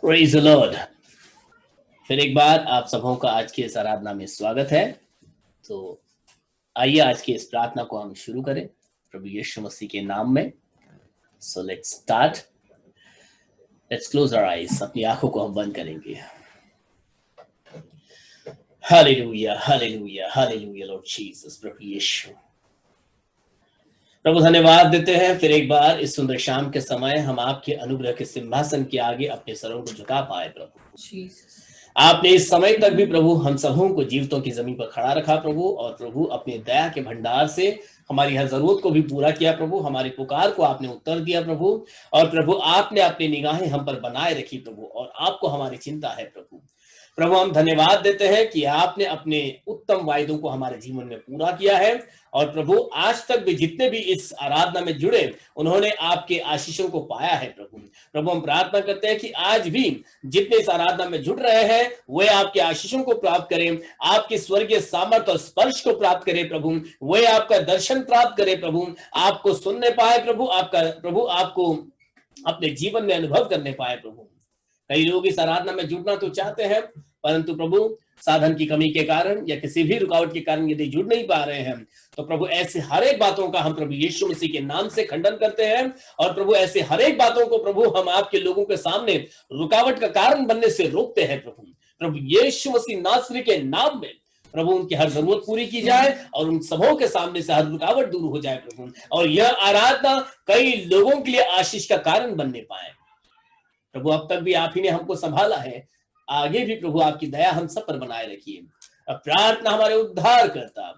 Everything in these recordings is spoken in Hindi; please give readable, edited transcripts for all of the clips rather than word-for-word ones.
Praise the Lord. फिर एक बार आप सबों का आज की इस आराधना में स्वागत है। तो आइए आज की इस प्रार्थना को हम शुरू करें प्रभु यीशु मसीह के नाम में। So let's start. Let's close our eyes. अपनी आंखों को हम बंद करेंगे। Hallelujah, hallelujah, hallelujah lord Jesus. प्रभु यीशु, प्रभु धन्यवाद देते हैं फिर एक बार इस सुंदर शाम के समय हम आपके अनुग्रह के सिंहासन के आगे अपने सरों को झुका पाए। प्रभु आपने इस समय तक भी प्रभु हम सबों को जीवितों की जमीन पर खड़ा रखा प्रभु, और प्रभु अपने दया के भंडार से हमारी हर जरूरत को भी पूरा किया प्रभु। हमारी पुकार को आपने उत्तर दिया प्रभु, और प्रभु आपने अपनी निगाहें हम पर बनाए रखी प्रभु, और आपको हमारी चिंता है प्रभु। प्रभु हम धन्यवाद देते हैं कि आपने अपने उत्तम वायदों को हमारे जीवन में पूरा किया है, और प्रभु आज तक भी जितने भी इस आराधना में जुड़े उन्होंने आपके आशीषों को पाया है प्रभु। प्रभु हम प्रार्थना करते हैं कि आज भी जितने इस आराधना में जुड़ रहे हैं वे आपके आशीषों को प्राप्त करें, आपके स्वर्गीय सामर्थ और स्पर्श को प्राप्त करें प्रभु, वे आपका दर्शन प्राप्त करें प्रभु, आपको सुनने पाए प्रभु, आपको अपने जीवन में अनुभव करने पाए प्रभु। कई लोग इस आराधना में जुड़ना तो चाहते हैं, परंतु प्रभु साधन की कमी के कारण या किसी भी रुकावट के कारण यदि जुड़ नहीं पा रहे हैं, तो प्रभु ऐसे हर एक बातों का हम प्रभु यीशु मसीह के नाम से खंडन करते हैं। और प्रभु ऐसे हर एक बातों को प्रभु हम आपके लोगों के सामने रुकावट का कारण बनने से रोकते हैं प्रभु। प्रभु यीशु मसीह नासरी के नाम में प्रभु उनकी हर जरूरत पूरी की जाए, और उन सबों के सामने से हर रुकावट दूर हो जाए प्रभु, और यह आराधना कई लोगों के लिए आशीष का कारण बनने पाए प्रभु। अब तक भी आप ही ने हमको संभाला है, आगे भी प्रभु आपकी दया हम सब पर बनाए रखिए। अब प्रार्थना हमारे उद्धार करता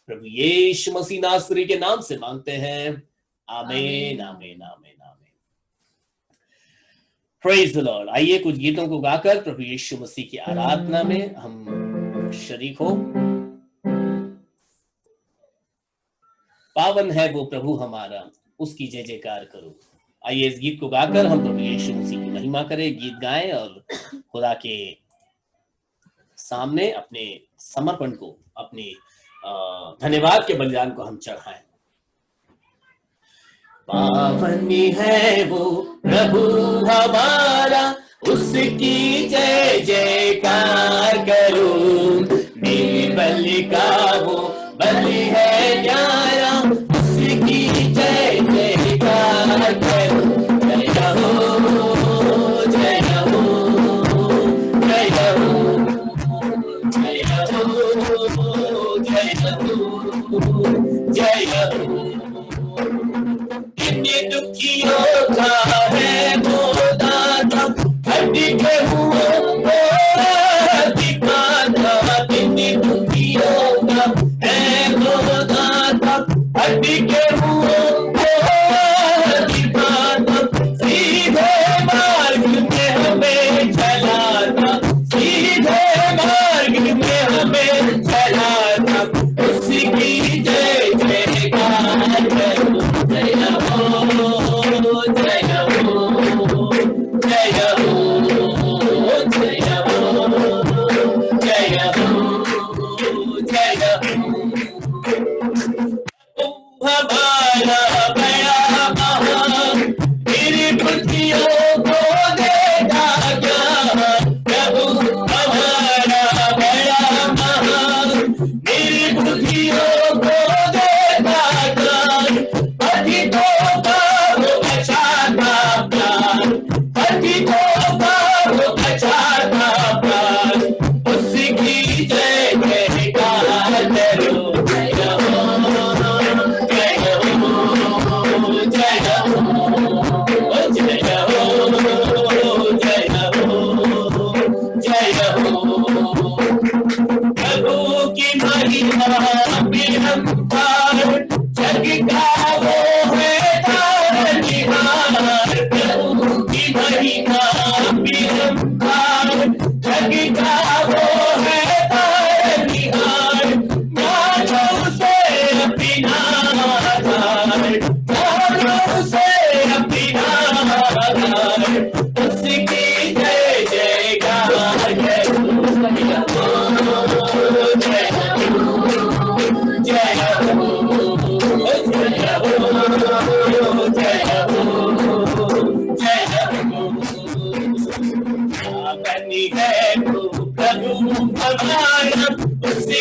प्रभु यीशु मसीह नासरी के नाम से मांगते हैं, आमीन, आमीन, आमीन, आमीन। Praise the Lord. आइए कुछ गीतों को गाकर प्रभु यीशु मसीह की आराधना में हम शरीक हो। पावन है वो प्रभु हमारा, उसकी जय जयकार करो। आइए इस गीत को गाकर हम प्रभु यीशु मसीह की महिमा करें, गीत गाएं और खुदा के सामने अपने समर्पण को, अपने धन्यवाद के बलिदान को हम चढ़ाएं। पावन है वो प्रभु हमारा, उसकी जय जयकार करो। मेरे बलि का वो बलि है न्यारा, उसकी जय जयकार करो। जय हो, जय हो, जय हो, जय हो, जय हो। कितने दुखियों का है वो दाता, खटके हुए दिखाता। कितने दुखियों का बनी है तो प्रभु हमारा, उसकी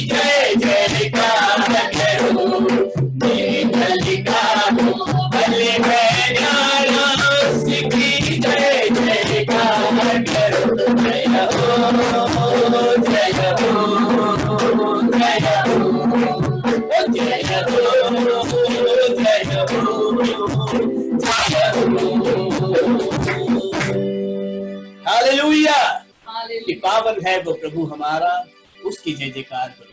जय जयकार करो। मेरी गलिका भले है न्यारा, उसकी जय जयकार करो। जय हो जय हो जय हो जय हो। हालेलुया। कि पावन है वो प्रभु हमारा, उसकी जय जयकार करो।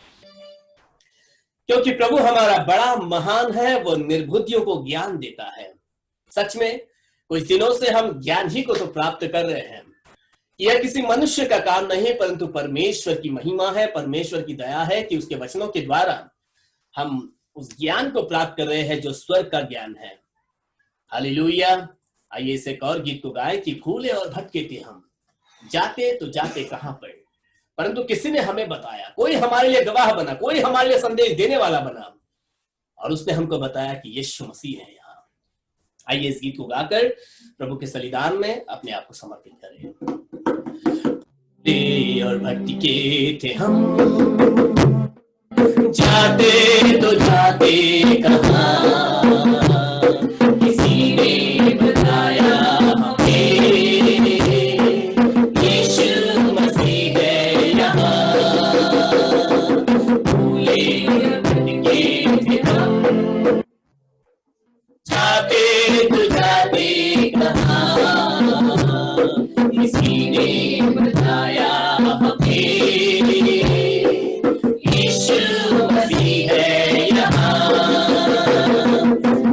क्योंकि प्रभु हमारा बड़ा महान है, वो निर्बुद्धियों को ज्ञान देता है। सच में कुछ दिनों से हम ज्ञान ही को तो प्राप्त कर रहे हैं। यह किसी मनुष्य का काम नहीं, परंतु परमेश्वर की महिमा है, परमेश्वर की दया है कि उसके वचनों के द्वारा हम उस ज्ञान को प्राप्त कर रहे हैं जो स्वर्ग का ज्ञान है। हालेलुया। आइए इसे एक और गीत को गाएं कि भूले और भटके थे हम, जाते तो जाते कहां पर, परंतु किसी ने हमें बताया, कोई हमारे लिए गवाह बना, कोई हमारे लिए संदेश देने वाला बना, और उसने हमको बताया कि यीशु मसीह है यहाँ। आइए इस गीत को गाकर प्रभु के बलिदान में अपने आप को समर्पित करें। और भटके थे हम, जाते तो जाते कहां, किसी ने बताया हमें, यीशु मसीह है यहाँ। भूले भटके थे हम, जाते तो जाते कहां, किसी ने बताया हमें, यीशु मसीह है यहाँ।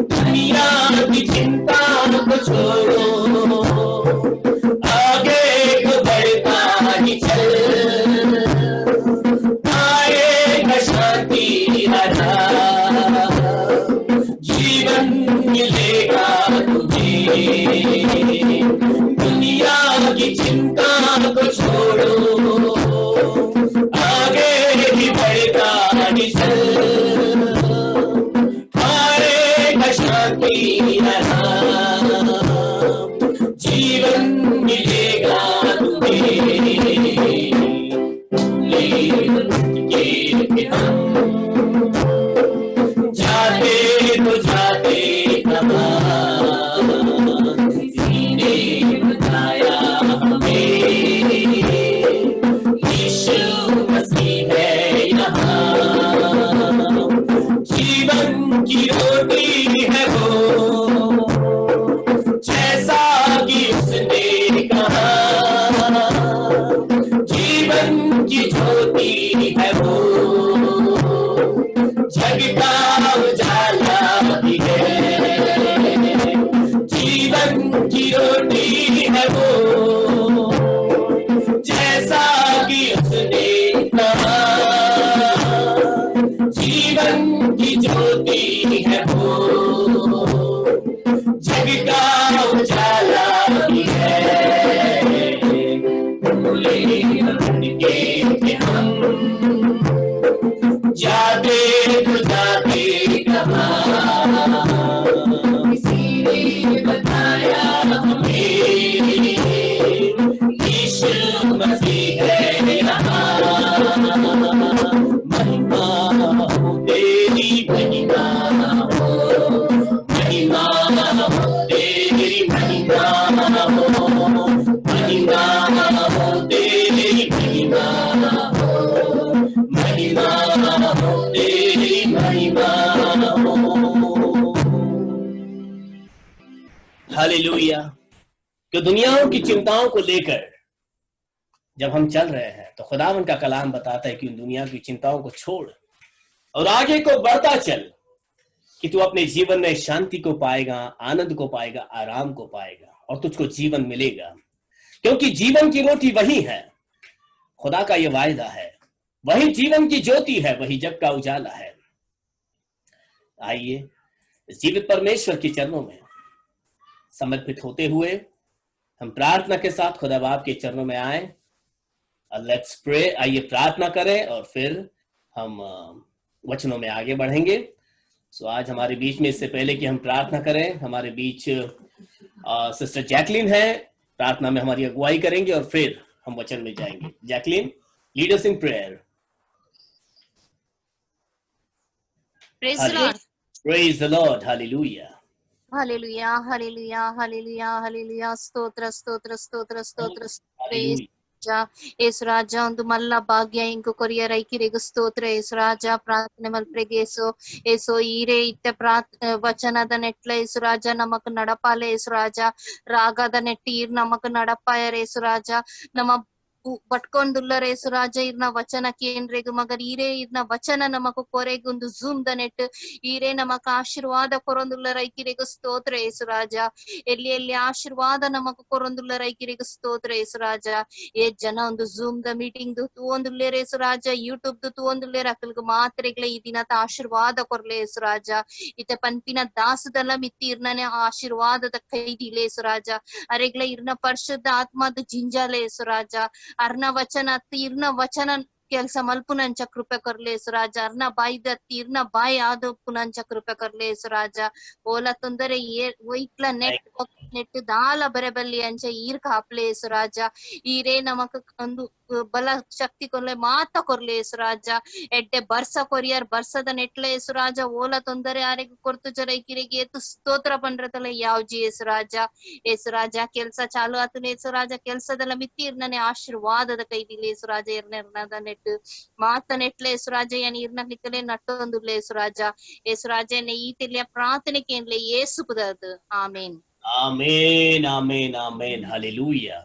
दुनिया की चिंता को छोड़ो, आगे को बढ़ता ही चल, आएगा शांति आधा, जीवन मिलेगा तुझे। दुनिया की चिंता को छोड़ो, आगे ही बढ़ता ही चल, आएगा शांति आधा, जीवन मिलेगा तुम्हें। भटके हम, जाते तो जाते कहां, किसी ने बताया हमें, यीशु मसीह है यहाँ। जीवन की रोटी है वो, जैसा कि उसने कहा, जीवन की ज्योति है वो, जग का उजाला भी है। जीवन की रोटी है वो, जैसा कि उसने कहा, जीवन की ज्योति है वो, जग का उजाला भी है। भूले भटके थे हम, जाते तो जाते कहां, किसी ने बताया हमें, यीशु मसीह है यहाँ। महिमा हो तेरी, महिमा हो, महिमा हो तेरी, महिमा हो, महिमा हो तेरी, महिमा हो, महिमा हो तेरी, महिमा हो। हालेलुया। कि दुनियाओं की चिंताओं को लेकर जब हम चल रहे हैं तो खुदावंद का कलाम बताता है कि उन दुनिया की चिंताओं को छोड़ और आगे को बढ़ता चल, कि तू अपने जीवन में शांति को पाएगा, आनंद को पाएगा, आराम को पाएगा और तुझको जीवन मिलेगा। क्योंकि जीवन की रोटी वही है, खुदा का ये वायदा है, वही जीवन की ज्योति है, वही जग का उजाला है। आइए जीवित परमेश्वर के चरणों में समर्पित होते हुए हम प्रार्थना के साथ खुदा बाप के चरणों में आए। Let's pray. आइए प्रार्थना करें और फिर हम वचनों में आगे बढ़ेंगे। सो आज हमारे बीच में, इससे पहले कि हम प्रार्थना करें, हमारे बीच सिस्टर जैकलिन है प्रार्थना में हमारी अगुवाई करेंगे और फिर हम वचन में जाएंगे। Jacqueline, lead us in prayer. Praise the Lord. Hallelujah. Hallelujah hallelujah hallelujah hallelujah स्तोत्र स्तोत्र स्तोत्र स्तोत्र ಏಸು ರಾಜ ಒಂದು ಮಲ್ಲ ಭಾಗ್ಯ ಇಂಕು ಕೊರಿಯ ರೈಕಿರಿಗು ಸ್ತೋತ್ರ ಏಸು ರಾಜ ಪ್ರಾರ್ಥನೆ ಮಲ್ಪ್ರೆಗೇಸು ಏಸು ಈರೇ ಇತ್ತ ವಚನದ ನೆಟ್ಲ ಏಸು ರಾಜ ನಮಕ್ ನಡಪಾಲೆ ಏಸು ರಾಜ ರಾಗದ ನೆಟ್ಟಿ ಈರ್ ನಮಕ್ ನಡಪಾಯರ್ ಏಸು ರಾಜ ನಮ್ಮ ಬಟ್ಕೊಂಡುಲ್ಲರ ಏಸು ರಾಜ ಇರ್ನ ವಚನ ಕೇಂದ್ರೆಗು ಮಗರ್ ಈರೇ ಇರ್ನ ವಚನ ನಮಕ್ ಕೊರೆಗುಂದು ಜೂಮ್ ದ ನೆಟ್ ಈರೇ ನಮಕ್ ಆಶೀರ್ವಾದ ಕೊರೊಂದುಲ್ಲ ರೈಕಿರಿಗು ಸ್ತೋತ್ರ ಏಸು ರಾಜ ಎಲ್ಲಿ ಆಶೀರ್ವಾದ ನಮಕ್ ಕೊರೊಂದುಲ್ಲ ರೈಕಿರಿಗು ಸ್ತೋತ್ರ ಏಸು ರಾಜ ಏ ಜನ ಒಂದು ಜೂಮ್ ದ ಮೀಟಿಂಗ್ ತೂವೊಂದುಲ್ಲೇರ ಏಸು ರಾಜ ಯೂಟ್ಯೂಬ್ ತೂವೊಂದುಲ್ಲೇರ ಅಕ್ಕಲ್ಗು ಮಾತ್ರೆಗ್ಲ ಈ ದಿನದ ಆಶೀರ್ವಾದ ಕೊರ್ಲೆ ಏಸು ರಾಜ ಇತ ಪನ್ಪಿನ ದಾಸದಲ್ಲ ಮಿತ್ತಿ ಇರ್ನನೆ ಆಶೀರ್ವಾದದ ಕೈದಿಲೆ ಏಸು ರಾಜ ಅರೆಗ್ಲ ಇರ್ನ ಪರಿಶುದ್ಧ ಆತ್ಮದ ಜಿಂಜಾಲೆ ಏಸು ರಾಜ ಅರ್ನ ವಚನ ತೀರ್ನ ವಚನ ಕೆಲಸ ಮಲ್ಪುನಂಚ ಕೃಪೆ ಕೊರ್ಲೆ ಏಸು ರಾಜ ಅರ್ನ ಬಾಯಿದ ತೀರ್ನ ಬಾಯಿ ಆದ ಪುನಂಚ ಕೃಪೆ ಕೊರ್ಲೆ ಏಸು ರಾಜ ಓಲ ತೊಂದರೆ ಇಟ್ಲ ನೆಟ್ ದಾಲ ಬರೆಬಲ್ಲಿ ಅಂಚ ಈರ್ ಕಾಪ್ಲೆ ಏಸು ರಾಜ ಈರೇ ನಮಕ್ ಒಂದು ಬಲ ಶಕ್ತಿ ಕೊರ್ಲೆ ಮಾತ ಕೊರ್ಲೆ ಏಸು ರಾಜ ಎಡ್ಡೆ ಬರ್ಸ ಕೊರಿಯರ್ ಬರ್ಸದ ನೆಟ್ಲ ಏಸು ರಾಜ ಓಲ ತೊಂದರೆ ಆರೆಗ್ ಕೊರ್ತು ಜರೈಕಿರಿಗೆ ಏತು ಸ್ತೋತ್ರ ಪಂಡ್ರತಲ ಯಾವ್ಜಿ ಏಸು ರಾಜ ಕೆಲ್ಸ ಚಾಲು ಆತನ ಏಸು ರಾಜ ಕೆಲ್ಸದಲ್ಲ ಮಿತ್ತಿ ಇರ್ನನೆ ಆಶೀರ್ವಾದದ ಕೈದಿಲ್ಲ ಏಸು ರಾಜ ಇರ್ನದ ನೆಟ್ ಮಾತ ನೆಟ್ಲ ಏಸು ರಾಜ ಏನ್ ಇರ್ನಲಿಕ್ಕಲೆ ನಟ್ಟೊಂದುಲ್ಲ ಏಸು ರಾಜ ಈ ತಿಲಿಯ ಪ್ರಾರ್ಥನೆ ಕೇಂದ್ಲೆ ಏಸು ಪುದದು ಆಮೇನ್ Amen, amen, amen. Hallelujah.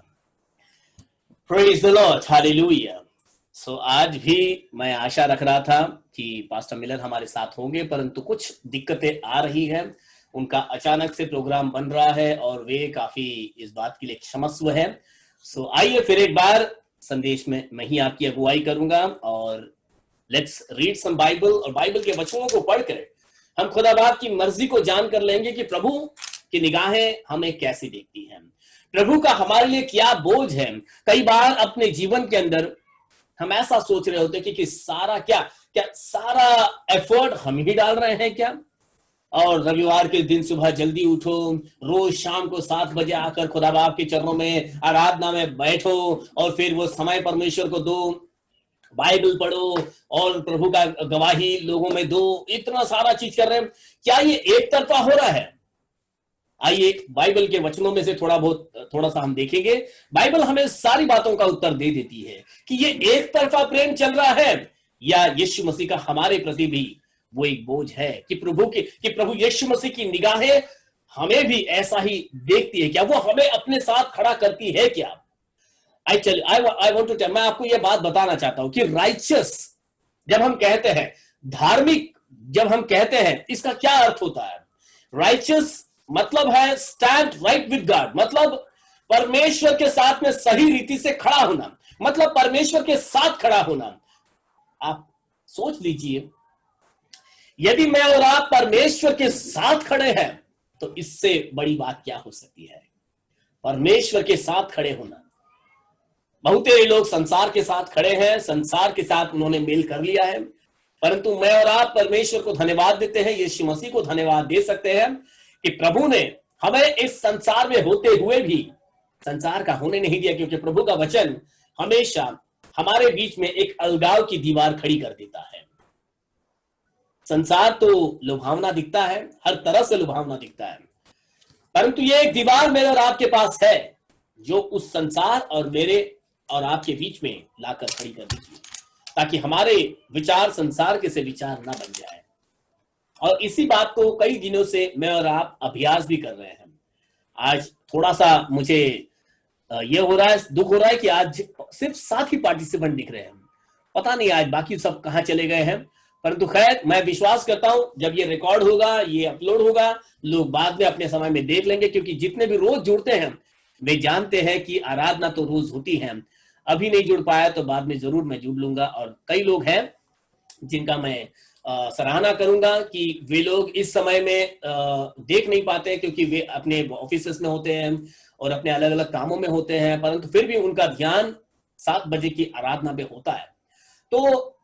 Praise the Lord. Hallelujah. So आज भी मैं आशा रख रहा था कि पास्टर मिलर हमारे साथ होंगे, परंतु कुछ दिक्कतें आ रही हैं। उनका अचानक से प्रोग्राम बन रहा है और वे काफी इस बात के लिए क्षमस्व है। सो आइए फिर एक बार संदेश में मैं ही आपकी अगुवाई करूंगा और लेट्स रीड सम बाइबल, और बाइबल के वचनों को पढ़कर हम खुदा बाप की मर्जी को जान कर लेंगे कि प्रभु की निगाहें हमें कैसी देखती हैं, प्रभु का हमारे लिए क्या बोझ है। कई बार अपने जीवन के अंदर हम ऐसा सोच रहे होते कि सारा क्या सारा एफर्ट हम ही डाल रहे हैं क्या, और रविवार के दिन सुबह जल्दी उठो, रोज शाम को 7 बजे आकर खुदा बाप के चरणों में आराधना में बैठो और फिर वो समय परमेश्वर को दो, बाइबल पढ़ो और प्रभु का गवाही लोगों में दो, इतना सारा चीज कर रहे हैं। क्या ये एक तरफा हो रहा है? आइए बाइबल के वचनों में से थोड़ा सा हम देखेंगे। बाइबल हमें सारी बातों का उत्तर दे देती है कि ये एक तरफा प्रेम चल रहा है या यीशु मसीह का हमारे प्रति भी वो एक बोझ है कि प्रभु यीशु मसीह की निगाहें हमें भी ऐसा ही देखती है क्या, वो हमें अपने साथ खड़ा करती है क्या। आई वांट टू टेल, मैं आपको ये बात बताना चाहता हूं कि राइचियस जब हम कहते हैं, धार्मिक जब हम कहते हैं, इसका क्या अर्थ होता है। राइचियस मतलब है स्टैंड राइट विद गॉड, मतलब परमेश्वर के साथ में सही रीति से खड़ा होना, मतलब परमेश्वर के साथ खड़ा होना। आप सोच लीजिए, यदि मैं और आप परमेश्वर के साथ खड़े हैं तो इससे बड़ी बात क्या हो सकती है। परमेश्वर के साथ खड़े होना, बहुतेरे लोग संसार के साथ खड़े हैं, संसार के साथ उन्होंने मेल कर लिया है, परंतु मैं और आप परमेश्वर को धन्यवाद देते हैं, यीशु मसीह को धन्यवाद दे सकते हैं कि प्रभु ने हमें इस संसार में होते हुए भी संसार का होने नहीं दिया, क्योंकि प्रभु का वचन हमेशा हमारे बीच में एक अलगाव की दीवार खड़ी कर देता है। संसार तो लुभावना दिखता है, हर तरह से लुभावना दिखता है, परंतु ये एक दीवार मेरे और आपके पास है जो उस संसार और मेरे और आपके बीच में लाकर खड़ी कर देती है, ताकि हमारे विचार संसार के से विचार ना बन जाए। और इसी बात को कई दिनों से मैं और आप अभ्यास भी कर रहे हैं। आज थोड़ा सा मुझे ये हो रहा है, दुख हो रहा है कि आज सिर्फ 7 ही पार्टिसिपेंट दिख रहे हैं, पता नहीं आज बाकी सब कहां चले गए हैं। परंतु खैर, मैं विश्वास करता हूं जब ये रिकॉर्ड होगा, ये अपलोड होगा, लोग बाद में अपने समय में देख लेंगे, क्योंकि जितने भी रोज जुड़ते हैं वे जानते हैं कि आराधना तो रोज होती है। अभी नहीं जुड़ पाया तो बाद में जरूर मैं जुड़ लूंगा, और कई लोग हैं जिनका मैं सराहना करूंगा कि वे लोग इस समय में देख नहीं पाते क्योंकि वे अपने ऑफिसेस में होते हैं और अपने अलग अलग कामों में होते हैं, परंतु फिर भी उनका ध्यान 7 बजे की आराधना पे होता है। तो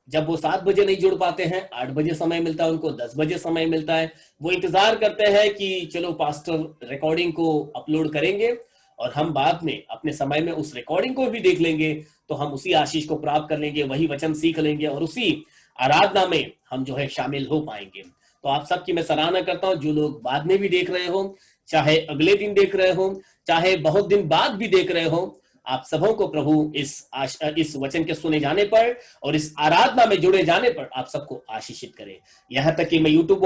जब वो 7 बजे नहीं जुड़ पाते हैं, 8 बजे समय मिलता है उनको, 10 बजे समय मिलता है, वो इंतजार करते हैं कि चलो पास्टर रिकॉर्डिंग को अपलोड करेंगे और हम बाद में अपने समय में उस रिकॉर्डिंग को भी देख लेंगे तो हम उसी आशीष को प्राप्त कर लेंगे, वही वचन सीख लेंगे और उसी आराधना में हम जो है शामिल हो पाएंगे। तो आप सबकी मैं सराहना करता हूं, जो लोग बाद में भी देख रहे हो, चाहे अगले दिन देख रहे हो, चाहे बहुत दिन बाद भी देख रहे हो, आप सबों को प्रभु इस वचन के सुने जाने पर और इस आराधना में जुड़े जाने पर आप सबको आशीषित करे। यहाँ तक कि मैं यूट्यूब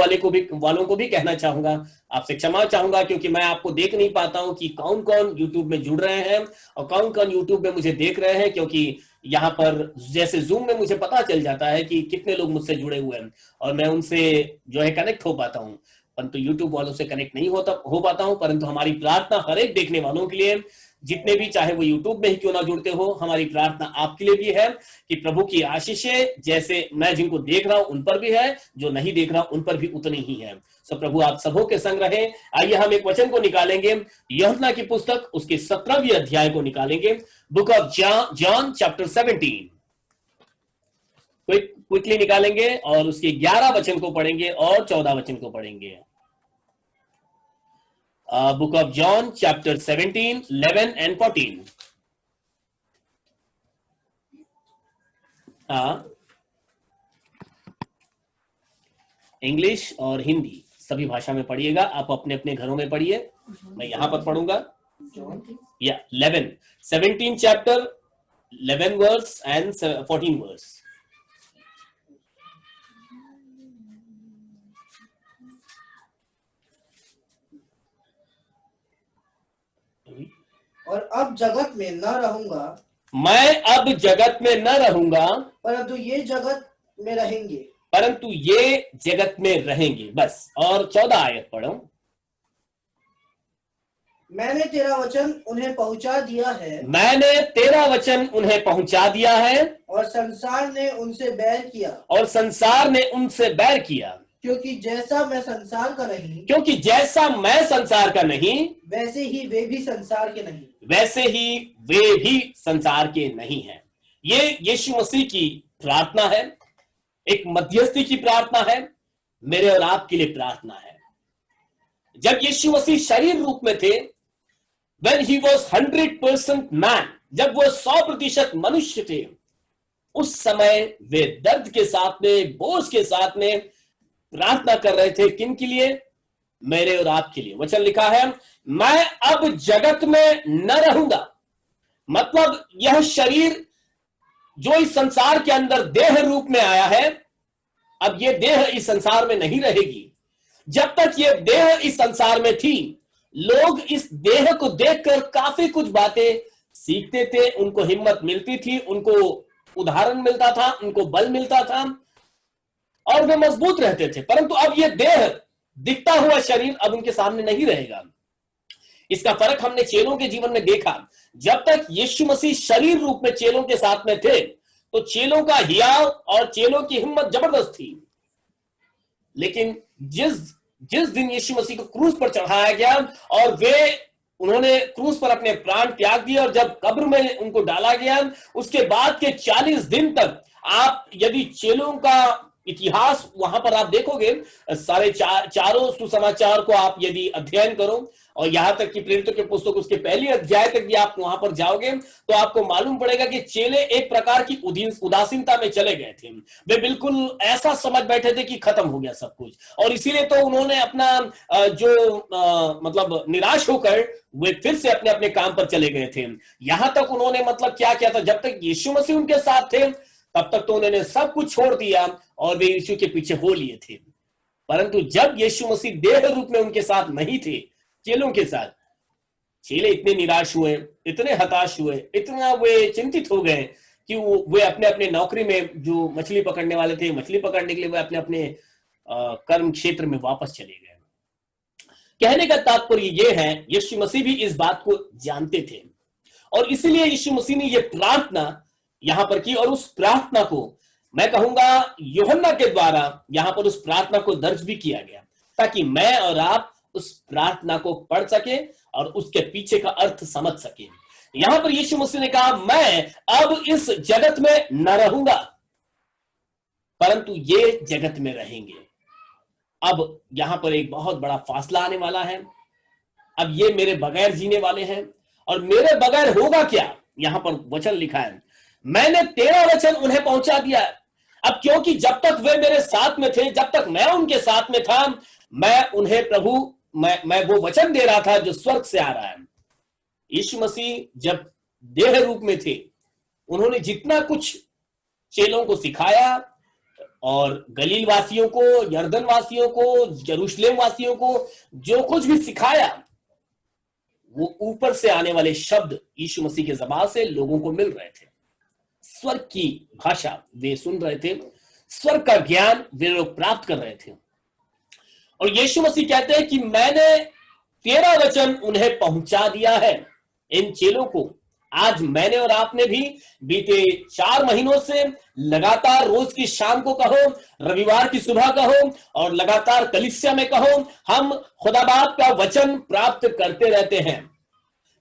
वालों को भी कहना चाहूंगा, आपसे क्षमा चाहूंगा, क्योंकि मैं आपको देख नहीं पाता हूं कि कौन कौन यूट्यूब में जुड़ रहे हैं और कौन कौन यूट्यूब में मुझे देख रहे हैं, क्योंकि यहाँ पर जैसे जूम में मुझे पता चल जाता है कि कितने लोग मुझसे जुड़े हुए हैं और मैं उनसे जो है कनेक्ट हो पाता हूँ, परंतु यूट्यूब वालों से कनेक्ट नहीं हो पाता हूं। परंतु हमारी प्रार्थना हर एक देखने वालों के लिए, जितने भी चाहे वो यूट्यूब में ही क्यों ना जुड़ते हो, हमारी प्रार्थना आपके लिए भी है कि प्रभु की आशीषें जैसे मैं जिनको देख रहा हूं उन पर भी है, जो नहीं देख रहा उन पर भी उतनी ही है। सो प्रभु आप सबों के संग रहे। आइए हम एक वचन को निकालेंगे, यूहन्ना की पुस्तक उसके 17वें अध्याय को निकालेंगे, book of John chapter 17। Quickly निकालेंगे और उसके 11 वचन को पढ़ेंगे और 14 वचन को पढ़ेंगे। Book of John chapter 17, 11 and 14। English और हिंदी सभी भाषा में पढ़िएगा। आप अपने अपने घरों में पढ़िए, मैं यहां पर पढ़ूंगा। या 11, 17 chapter, 11 verse and 14 verse। और अब जगत में न रहूंगा, मैं अब जगत में न रहूंगा, परंतु ये जगत में रहेंगे, परंतु ये जगत में रहेंगे। बस। और 14 आयत पढ़ो। मैंने तेरा वचन उन्हें पहुंचा दिया है, मैंने तेरा वचन उन्हें पहुंचा दिया है, और संसार ने उनसे बैर किया, और संसार ने उनसे बैर किया, क्योंकि जैसा मैं संसार का नहीं, क्योंकि जैसा मैं संसार का नहीं, वैसे ही वे भी संसार के नहीं, वैसे ही वे भी संसार के नहीं हैं। ये यीशु मसीह की प्रार्थना है, एक मध्यस्थी की प्रार्थना है, मेरे और आपके लिए प्रार्थना है। जब यीशु मसीह शरीर रूप में थे, when he was 100% man, जब वो 100% मनुष्य थे, उस समय वे दर्द के साथ में, बोझ के साथ में प्रार्थना कर रहे थे। किन के लिए? मेरे और आपके लिए। वचन लिखा है, मैं अब जगत में न रहूंगा। मतलब यह शरीर जो इस संसार के अंदर देह रूप में आया है, अब यह देह इस संसार में नहीं रहेगी। जब तक यह देह इस संसार में थी, लोग इस देह को देखकर काफी कुछ बातें सीखते थे, उनको हिम्मत मिलती थी, उनको उदाहरण मिलता था, उनको बल मिलता था और वे मजबूत रहते थे। परंतु अब यह देह, दिखता हुआ शरीर अब उनके सामने नहीं रहेगा। इसका फर्क हमने चेलों के जीवन में देखा। जब तक यीशु मसीह शरीर रूप में चेलों के साथ में थे, तो चेलों का हियाव और चेलों की हिम्मत जबरदस्त थी। लेकिन जिस दिन यीशु मसीह को क्रूस पर चढ़ाया गया और उन्होंने क्रूस पर अपने प्राण त्याग दिए और जब कब्र में उनको डाला गया, उसके बाद के 40 दिन तक आप यदि चेलों का इतिहास वहां पर आप देखोगे, सारे चारों सुसमाचार को आप यदि अध्ययन करो और यहां तक कि प्रेरितों के पुस्तक उसके पहले अध्याय तक भी आप वहां पर जाओगे, तो आपको मालूम पड़ेगा कि चेले एक प्रकार की उदासीनता में चले गए थे। वे बिल्कुल ऐसा समझ बैठे थे कि खत्म हो गया सब कुछ, और इसीलिए तो उन्होंने अपना मतलब निराश होकर वे फिर से अपने अपने काम पर चले गए थे। यहां तक उन्होंने मतलब क्या किया था, जब तक यीशु मसीह उनके साथ थे तब तक तो उन्होंने सब कुछ छोड़ दिया और वे यीशु के पीछे हो लिए थे। परंतु जब यीशु मसीह देह रूप में उनके साथ नहीं थे, चेलों के साथ, चेले इतने निराश हुए, इतने हताश हुए, इतना वे चिंतित हो गए कि वे अपने अपने नौकरी में, जो मछली पकड़ने वाले थे, मछली पकड़ने के लिए वे अपने अपने कर्म क्षेत्र में वापस चले गए। कहने का तात्पर्य यह है, यीशु मसीह भी इस बात को जानते थे और इसीलिए यीशु मसीह ने यह प्रार्थना यहां पर की, और उस प्रार्थना को मैं कहूंगा यूहन्ना के द्वारा यहां पर उस प्रार्थना को दर्ज भी किया गया, ताकि मैं और आप उस प्रार्थना को पढ़ सके और उसके पीछे का अर्थ समझ सके। यहां पर यीशु मसीह ने कहा, मैं अब इस जगत में न रहूंगा, परंतु ये जगत में रहेंगे। अब यहां पर एक बहुत बड़ा फासला आने वाला है। अब ये मेरे बगैर जीने वाले हैं और मेरे बगैर होगा क्या। यहां पर वचन लिखा है, मैंने तेरा वचन उन्हें पहुंचा दिया है। अब क्योंकि जब तक वे मेरे साथ में थे, जब तक मैं उनके साथ में था, मैं उन्हें प्रभु मैं वो वचन दे रहा था जो स्वर्ग से आ रहा है। यीशु मसीह जब देह रूप में थे, उन्होंने जितना कुछ चेलों को सिखाया और गलील वासियों को, यर्दन वासियों को, यरूशलेम वासियों को जो कुछ भी सिखाया, वो ऊपर से आने वाले शब्द यीशु मसीह के ज़बान से लोगों को मिल रहे थे। स्वर्ग की भाषा वे सुन रहे थे, स्वर्ग का ज्ञान वे लोग प्राप्त कर रहे थे। और यीशु मसीह कहते हैं कि मैंने तेरा वचन उन्हें पहुंचा दिया है। इन चेलों को आज मैंने और आपने भी बीते 4 महीनों से लगातार रोज की शाम को कहो, रविवार की सुबह कहो और लगातार कलीसिया में कहो, हम खुदा बाप का वचन प्राप्त करते रहते हैं।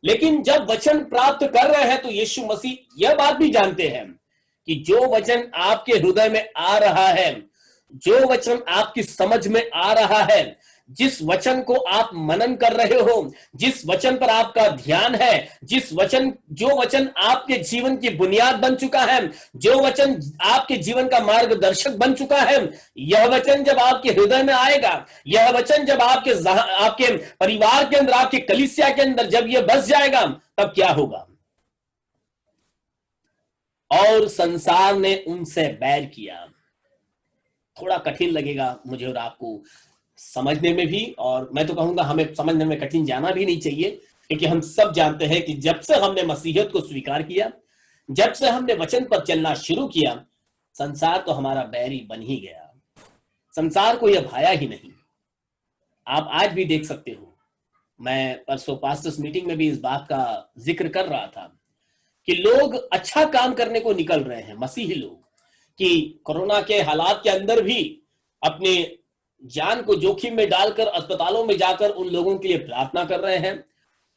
लेकिन जब वचन प्राप्त कर रहे हैं तो यीशु मसीह यह बात भी जानते हैं कि जो वचन आपके हृदय में आ रहा है, जो वचन आपकी समझ में आ रहा है, जिस वचन को आप मनन कर रहे हो, जिस वचन पर आपका ध्यान है, जो वचन आपके जीवन की बुनियाद बन चुका है, जो वचन आपके जीवन का मार्गदर्शक बन चुका है, यह वचन जब आपके हृदय में आएगा, यह वचन जब आपके परिवार के अंदर, आपके कलीसिया के अंदर जब यह बस जाएगा, तब क्या होगा। और संसार ने उनसे बैर किया। थोड़ा कठिन लगेगा मुझे और आपको समझने में भी, और मैं तो कहूंगा हमें समझने में कठिन जाना भी नहीं चाहिए, क्योंकि हम सब जानते हैं कि जब से हमने मसीहियत को स्वीकार किया, जब से हमने वचन पर चलना शुरू किया, संसार तो हमारा बैरी बन ही गया। संसार को यह भाया ही नहीं। आप आज भी देख सकते हो, मैं परसों पास्टर्स मीटिंग में भी इस बात का जिक्र कर रहा था कि लोग अच्छा काम करने को निकल रहे हैं, मसीही लोग, कि कोरोना के हालात के अंदर भी अपने जान को जोखिम में डालकर अस्पतालों में जाकर उन लोगों के लिए प्रार्थना कर रहे हैं।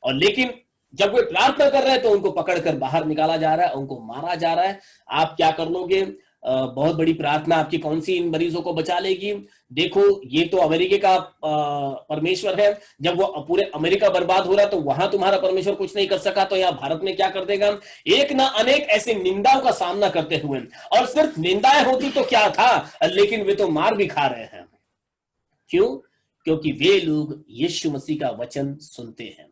और लेकिन जब वे प्रार्थना कर रहे हैं तो उनको पकड़कर बाहर निकाला जा रहा है, उनको मारा जा रहा है। आप क्या कर लोगे, बहुत बड़ी प्रार्थना आपकी कौन सी इन मरीजों को बचा लेगी। देखो, ये तो अमेरिका का परमेश्वर है। जब वो पूरे अमेरिका बर्बाद हो रहा है तो वहां तुम्हारा परमेश्वर कुछ नहीं कर सका, तो यहाँ भारत में क्या कर देगा। एक ना अनेक ऐसी निंदाओं का सामना करते हुए, और सिर्फ निंदाएं होती तो क्या था, लेकिन वे तो मार भी खा रहे हैं। क्यों? क्योंकि वे लोग यीशु मसीह का वचन सुनते हैं,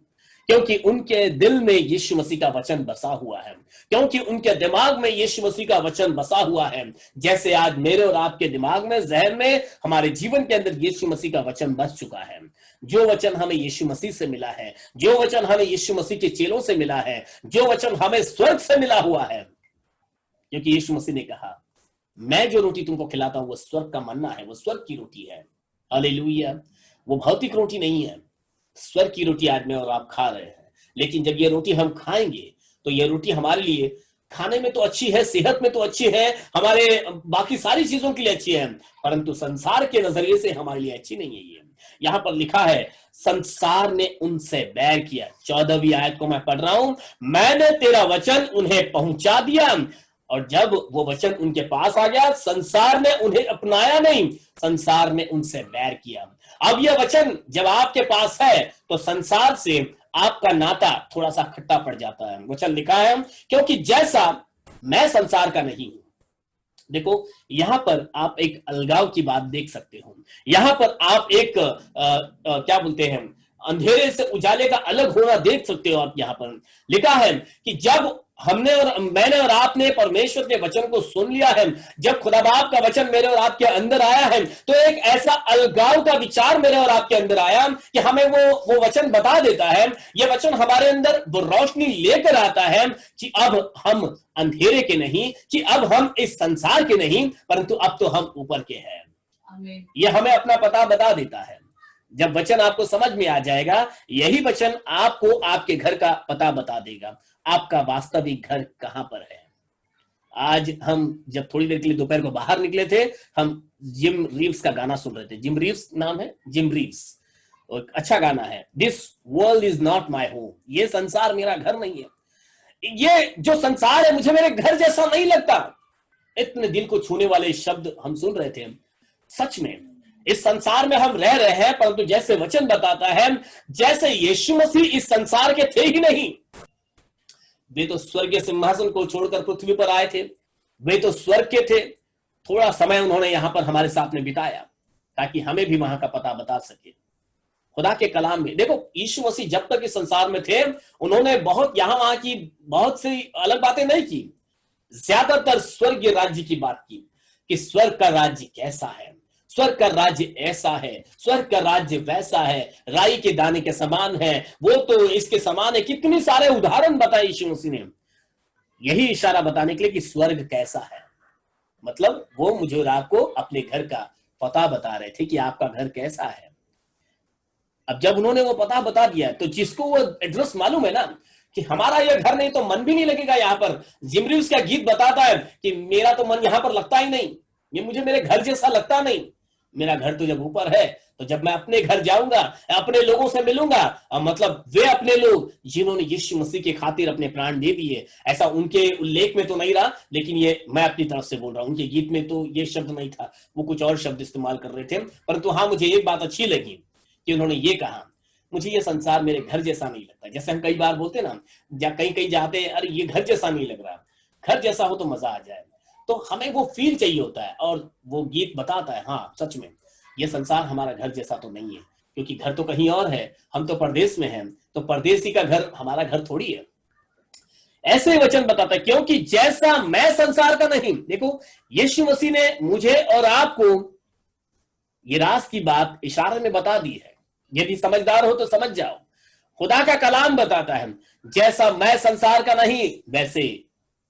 क्योंकि उनके दिल में यीशु मसीह का वचन बसा हुआ है, क्योंकि उनके दिमाग में यीशु मसीह का वचन बसा हुआ है। जैसे आज मेरे और आपके दिमाग में, जहन में, हमारे जीवन के अंदर यीशु मसीह का वचन बस चुका है। जो वचन हमें यीशु मसीह से मिला है, जो वचन हमें यीशु मसीह के चेलों से मिला है, जो वचन हमें स्वर्ग से मिला हुआ है। क्योंकि यीशु मसीह ने कहा, मैं जो रोटी तुमको खिलाता हूं वो स्वर्ग का मन्ना है, वो स्वर्ग की रोटी है। हालेलुया। वो भौतिक रोटी नहीं है, स्वर्ग की रोटी आज मैं और आप खा रहे हैं। लेकिन जब ये रोटी हम खाएंगे तो ये रोटी हमारे लिए खाने में तो अच्छी है, सेहत में तो अच्छी है, हमारे बाकी सारी चीजों के लिए अच्छी है, परंतु संसार के नजरिए से हमारे लिए अच्छी नहीं है। ये यहां पर लिखा है, संसार ने उनसे बैर किया। 14वीं आयत को मैं पढ़ रहा हूं, मैंने तेरा वचन उन्हें पहुंचा दिया, और जब वो वचन उनके पास आ गया, संसार ने उन्हें अपनाया नहीं, संसार ने उनसे बैर किया। अब यह वचन जब आपके पास है तो संसार से आपका नाता थोड़ा सा खट्टा पड़ जाता है। वचन लिखा है, क्योंकि जैसा मैं संसार का नहीं हूं। देखो, यहां पर आप एक अलगाव की बात देख सकते हो। यहां पर आप एक क्या बोलते हैं, अंधेरे से उजाले का अलग होना देख सकते हो। आप यहां पर लिखा है कि जब मैंने और आपने परमेश्वर के वचन को सुन लिया है, जब खुदा बाप का वचन मेरे और आपके अंदर आया है, तो एक ऐसा अलगाव का विचार मेरे और आपके अंदर आया कि हमें वो वचन बता देता है, ये वचन हमारे अंदर वो रोशनी लेकर आता है कि अब हम अंधेरे के नहीं, कि अब हम इस संसार के नहीं, परंतु अब तो हम ऊपर के हैं। ये हमें अपना पता बता देता है। जब वचन आपको समझ में आ जाएगा, यही वचन आपको आपके घर का पता बता देगा, आपका वास्तविक घर कहां पर है। आज हम जब थोड़ी देर के लिए दोपहर को बाहर निकले थे, हम जिम रीव्स का गाना सुन रहे थे। जिम रीव्स नाम है, जिम रीव्स, अच्छा गाना है, this world is not my home. ये संसार मेरा घर नहीं है। ये जो संसार है मुझे मेरे घर जैसा नहीं लगता। इतने दिल को छूने वाले शब्द हम सुन रहे थे। सच में इस संसार में हम रह रहे हैं, परंतु जैसे वचन बताता है, जैसे यीशु मसीह इस संसार के थे ही नहीं। वे तो स्वर्गीय सिंहासन को छोड़कर पृथ्वी पर आए थे, वे तो स्वर्ग के थे। थोड़ा समय उन्होंने यहां पर हमारे साथ में बिताया ताकि हमें भी वहां का पता बता सके। खुदा के कलाम में देखो, यीशु मसीह जब तक इस संसार में थे, उन्होंने बहुत यहां वहां की बहुत सी अलग बातें नहीं की, ज्यादातर स्वर्गीय राज्य की बात की कि स्वर्ग का राज्य कैसा है, स्वर्ग का राज्य ऐसा है, स्वर्ग का राज्य वैसा है, राई के दाने के समान है, वो तो इसके समान है। कितने सारे उदाहरण बताए यीशु मसीह ने, यही इशारा बताने के लिए कि स्वर्ग कैसा है। मतलब वो मुझे और आपको अपने घर का पता बता रहे थे कि आपका घर कैसा है। अब जब उन्होंने वो पता बता दिया, तो जिसको वो एड्रेस मालूम है ना कि हमारा ये घर नहीं तो मन भी नहीं लगेगा यहां पर। जिमरी उसका गीत बताता है कि मेरा तो मन यहां पर लगता ही नहीं, ये मुझे मेरे घर जैसा लगता नहीं। मेरा घर तो जब ऊपर है, तो जब मैं अपने घर जाऊंगा, अपने लोगों से मिलूंगा, मतलब वे अपने लोग जिन्होंने यीशु मसीह की खातिर अपने प्राण दे दिए। ऐसा उनके उल्लेख में तो नहीं रहा, लेकिन ये मैं अपनी तरफ से बोल रहा हूं। उनके गीत में तो ये शब्द नहीं था, वो कुछ और शब्द इस्तेमाल कर रहे थे। परंतु हाँ, मुझे एक बात अच्छी लगी कि उन्होंने ये कहा, मुझे ये संसार मेरे घर जैसा नहीं लगता। जैसे हम कई बार बोलते ना, कहीं कहीं जाते हैं, अरे ये घर जैसा नहीं लग रहा। घर जैसा हो तो मजा आ जाए, तो हमें वो फील चाहिए होता है। और वो गीत बताता है, हाँ सच में ये संसार हमारा घर जैसा तो नहीं है, क्योंकि घर तो कहीं और है। हम तो परदेश में हैं, तो परदेसी का घर हमारा घर थोड़ी है। ऐसे वचन बताता है, क्योंकि जैसा मैं संसार का नहीं। देखो, यीशु मसीह ने मुझे और आपको ये राज की बात इशारे में बता दी है। यदि समझदार हो तो समझ जाओ। खुदा का कलाम बताता है, जैसा मैं संसार का नहीं, वैसे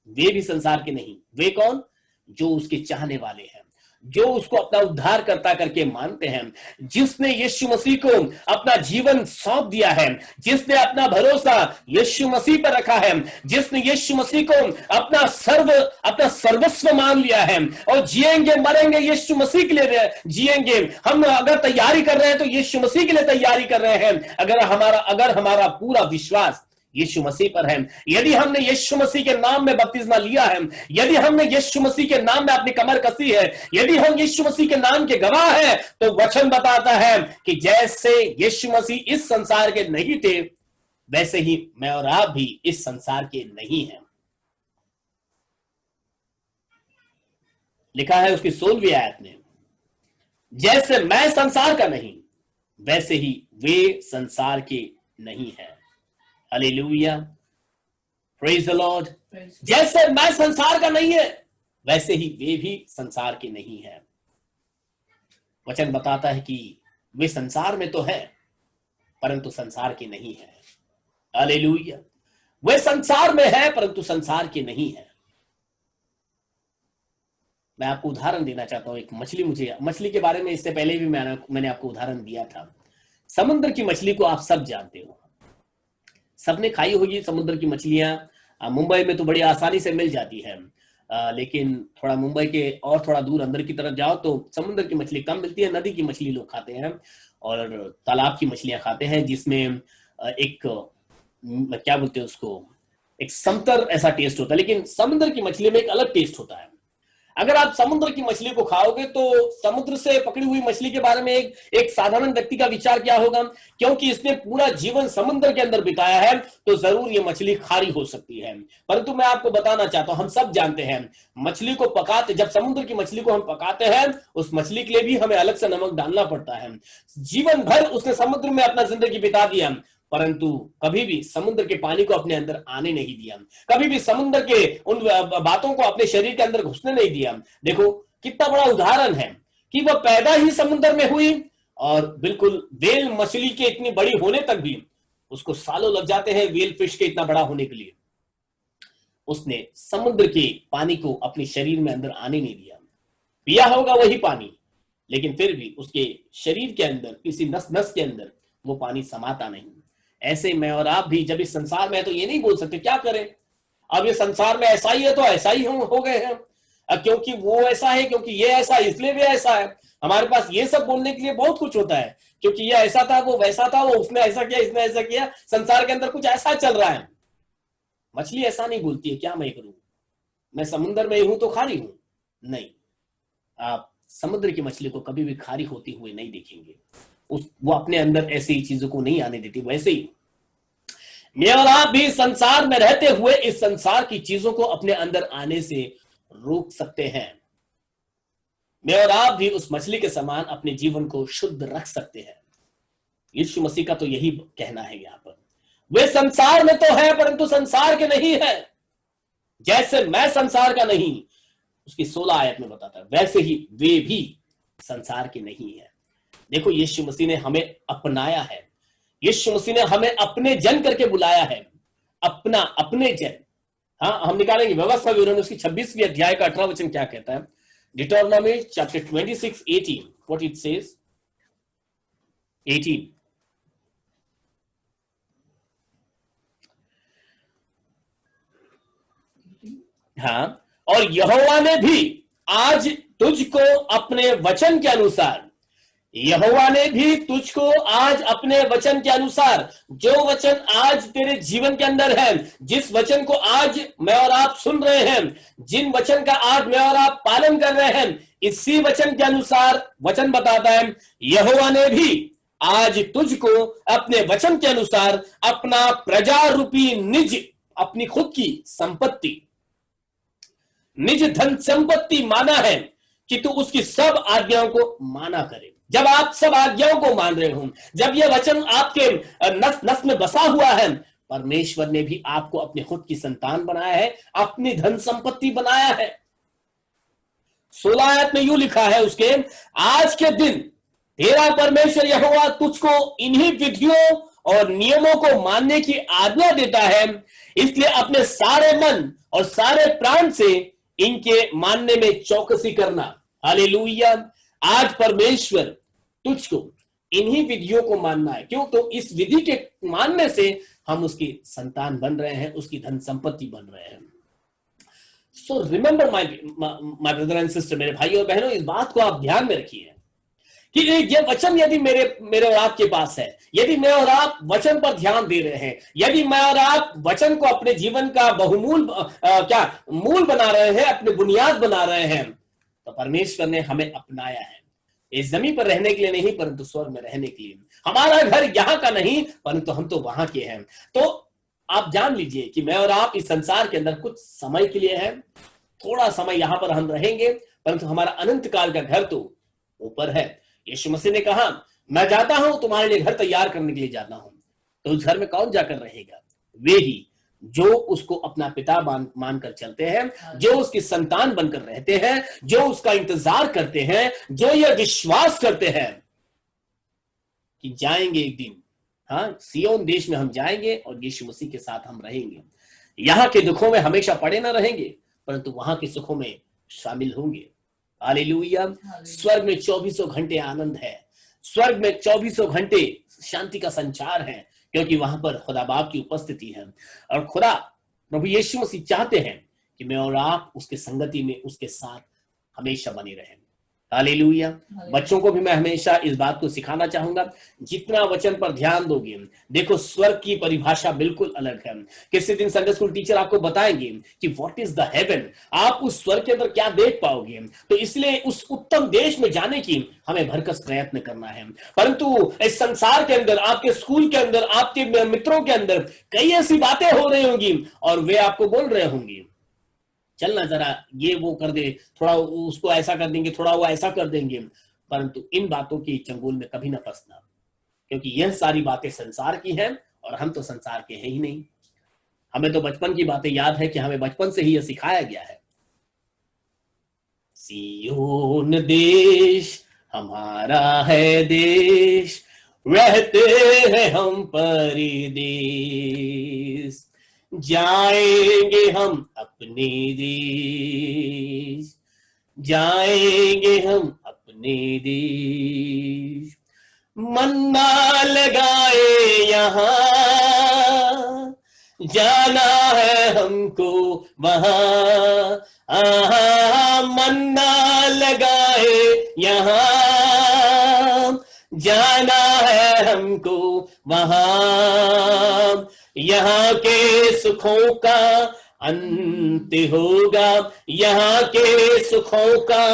वे भी संसार के नहीं। वे कौन? जो उसके चाहने वाले हैं, जो उसको अपना उद्धारकर्ता करके मानते हैं, जिसने यीशु मसीह को अपना जीवन सौंप दिया है, जिसने अपना भरोसा यीशु मसीह पर रखा है, जिसने यीशु मसीह को अपना सर्वस्व मान लिया है। और जिएंगे मरेंगे यीशु मसीह के लिए जिएंगे। हम अगर तैयारी कर रहे हैं तो यीशु मसीह के लिए तैयारी कर रहे हैं। अगर हमारा पूरा विश्वास यीशु मसीह पर है, यदि हमने यीशु मसीह के नाम में बपतिस्मा लिया है, यदि हमने यीशु मसीह के नाम में अपनी कमर कसी है, यदि हम यीशु मसीह के नाम के गवाह हैं, तो वचन बताता है कि जैसे यीशु मसीह इस संसार के नहीं थे, वैसे ही मैं और आप भी इस संसार के नहीं हैं। लिखा है उसकी 16वीं आयत में, जैसे मैं संसार का नहीं, वैसे ही वे संसार के नहीं हैं। Hallelujah, praise the Lord. जैसे मैं संसार का नहीं है, वैसे ही वे भी संसार के नहीं हैं। वचन बताता है कि वे संसार में तो है, परंतु संसार के नहीं है। हालेलुया, वे संसार में है, परंतु संसार के नहीं है। मैं आपको उदाहरण देना चाहता हूं। एक मछली के बारे में इससे पहले भी मैंने आपको उदाहरण दिया था। समुद्र की मछली को आप सब जानते हो, सबने खाई होगी समुद्र की मछलियां। मुंबई में तो बड़ी आसानी से मिल जाती है, लेकिन थोड़ा मुंबई के और थोड़ा दूर अंदर की तरफ जाओ तो समुद्र की मछली कम मिलती है। नदी की मछली लोग खाते हैं और तालाब की मछलियां खाते हैं, जिसमें एक क्या बोलते हैं उसको, एक समतर ऐसा टेस्ट होता है। लेकिन समुद्र की मछली में एक अलग टेस्ट होता है। अगर आप समुद्र की मछली को खाओगे तो समुद्र से पकड़ी हुई मछली के बारे में एक साधारण व्यक्ति का विचार क्या होगा? क्योंकि इसने पूरा जीवन समुद्र के अंदर बिताया है, तो जरूर ये मछली खारी हो सकती है। परंतु मैं आपको बताना चाहता हूं, हम सब जानते हैं मछली को पकाते, जब समुद्र की मछली को हम पकाते हैं, उस मछली के लिए भी हमें अलग से नमक डालना पड़ता है। जीवन भर उसने समुद्र में अपना जिंदगी बिता दिया, परंतु कभी भी समुद्र के पानी को अपने अंदर आने नहीं दिया, कभी भी समुद्र के उन बातों को अपने शरीर के अंदर घुसने नहीं दिया। देखो कितना बड़ा उदाहरण है कि वह पैदा ही समुद्र में हुई, और बिल्कुल व्हेल मछली के इतनी बड़ी होने तक भी उसको सालों लग जाते हैं व्हेल फिश के इतना बड़ा होने के लिए। उसने समुद्र के पानी को अपने शरीर में अंदर आने नहीं दिया। पिया होगा वही पानी, लेकिन फिर भी उसके शरीर के अंदर, किसी नस नस के अंदर वो पानी समाता नहीं। ऐसे मैं और आप भी जब इस संसार में है, तो ये नहीं बोल सकते क्या करें, अब ये संसार में ऐसा ही है तो ऐसा ही हो गए हैं, क्योंकि वो ऐसा है, क्योंकि ये ऐसा इसलिए भी ऐसा है। हमारे पास ये सब बोलने के लिए बहुत कुछ होता है, क्योंकि ये ऐसा था, वो वैसा था, वो उसने ऐसा किया, इसने ऐसा किया, संसार के अंदर कुछ ऐसा चल रहा है। मछली ऐसा नहीं बोलती है, क्या मैं करूं, मैं समुद्र में हूं तो खारी हूं। नहीं, आप समुद्र की मछली को कभी भी खारी होती हुई नहीं देखेंगे। वो अपने अंदर ऐसी चीजों को नहीं आने देती। वैसे ही मैं और आप भी संसार में रहते हुए इस संसार की चीजों को अपने अंदर आने से रोक सकते हैं। मैं और आप भी उस मछली के समान अपने जीवन को शुद्ध रख सकते हैं। यीशु मसीह का तो यही कहना है यहां पर, वे संसार में तो है परंतु संसार के नहीं है, जैसे मैं संसार का नहीं, उसकी 16 आयत में बताता है, वैसे ही वे भी संसार के नहीं है। देखो, यीशु मसीह ने हमें अपनाया है, यीशु मसीह ने हमें अपने जन करके बुलाया है, अपने जन। हाँ, हम निकालेंगे व्यवस्था विवरण उसकी 26वीं अध्याय का 18 वचन क्या कहता है। डिटोरनॉमी चैप्टर 26:18, व्हाट इट सेज, 18। हाँ, और यहोवा ने भी आज तुझको अपने वचन के अनुसार, यहोवा ने भी तुझको आज अपने वचन के अनुसार, जो वचन आज तेरे जीवन के अंदर है, जिस वचन को आज मैं और आप सुन रहे हैं, जिन वचन का आज मैं और आप पालन कर रहे हैं, इसी वचन के अनुसार वचन बताता है, यहोवा ने भी आज तुझको अपने वचन के अनुसार अपना प्रजा रूपी निज, अपनी खुद की संपत्ति, निज धन संपत्ति माना है कि तू उसकी सब आज्ञाओं को माना करे। जब आप सब आज्ञाओं को मान रहे हो, जब यह वचन आपके नस नस में बसा हुआ है, परमेश्वर ने भी आपको अपने खुद की संतान बनाया है, अपनी धन संपत्ति बनाया है। 16 आयत में यूं लिखा है उसके, आज के दिन तेरा परमेश्वर यहोवा तुझको इन्हीं विधियों और नियमों को मानने की आज्ञा देता है, इसलिए अपने सारे मन और सारे प्राण से इनके मानने में चौकसी करना। हालेलुया। आज परमेश्वर तुझको इन्हीं विधियों को मानना है। क्यों? तो इस विधि के मानने से हम उसकी संतान बन रहे हैं, उसकी धन संपत्ति बन रहे हैं। So remember my brother and sister, मेरे भाई और बहनों, इस बात को आप ध्यान में रखिए कि ये वचन यदि मेरे और आपके पास है, यदि मैं और आप वचन पर ध्यान दे रहे हैं, यदि मैं और आप वचन को अपने जीवन का बहुमूल मूल बना रहे हैं, अपने बुनियाद बना रहे हैं, तो परमेश्वर ने हमें अपनाया है इस जमीन पर रहने के लिए नहीं, परंतु स्वर्ग में रहने के लिए। हमारा घर यहां का नहीं, परंतु हम तो वहां के हैं। तो आप जान लीजिए कि मैं और आप इस संसार के अंदर कुछ समय के लिए है, थोड़ा समय यहां पर हम रहेंगे, परंतु हमारा अनंत काल का घर तो ऊपर है। यीशु मसीह ने कहा, मैं जाता हूं तुम्हारे लिए घर तैयार करने के लिए जाता हूं। तो उस घर में कौन जाकर रहेगा? वे ही जो उसको अपना पिता मानकर चलते हैं, जो उसकी संतान बनकर रहते हैं, जो उसका इंतजार करते हैं, जो यह विश्वास करते हैं कि जाएंगे एक दिन, हाँ, सियोन देश में हम जाएंगे और यीशु मसीह के साथ हम रहेंगे। यहां के दुखों में हमेशा पड़े ना रहेंगे, परंतु वहां के सुखों में शामिल होंगे। हालेलुया। स्वर्ग में 24 घंटे आनंद है, स्वर्ग में 24 घंटे शांति का संचार है, क्योंकि वहां पर खुदा बाप की उपस्थिति है। और खुदा प्रभु यीशु मसीह चाहते हैं कि मैं और आप उसके संगति में उसके साथ हमेशा बने रहें। हालेलुया। बच्चों को भी मैं हमेशा इस बात को सिखाना चाहूंगा, जितना वचन पर ध्यान दोगे, देखो स्वर्ग की परिभाषा बिल्कुल अलग है। किसी दिन संडे स्कूल टीचर आपको बताएंगे कि व्हाट इज द हेवन, आप उस स्वर्ग के अंदर क्या देख पाओगे। तो इसलिए उस उत्तम देश में जाने की हमें भरकस प्रयत्न करना है। परंतु इस संसार के अंदर, आपके स्कूल के अंदर, आपके मित्रों के अंदर कई ऐसी बातें हो रही होंगी और वे आपको बोल रहे होंगे, चलना जरा ये वो कर दे, थोड़ा उसको ऐसा कर देंगे, थोड़ा वो ऐसा कर देंगे। परंतु इन बातों की चंगुल में कभी ना फंसना, क्योंकि यह सारी बातें संसार की हैं और हम तो संसार के हैं ही नहीं। हमें तो बचपन की बातें याद है कि हमें बचपन से ही यह सिखाया गया है, सियोन देश हमारा है देश, रहते हैं हम परदेश, जाएंगे हम अपने देश, जाएंगे हम अपने देश। मन ना लगाए यहाँ, जाना है हमको वहां। मन ना लगाए यहाँ, जाना है हमको वहां। यहाँ के सुखों का अंत होगा, यहाँ के सुखों का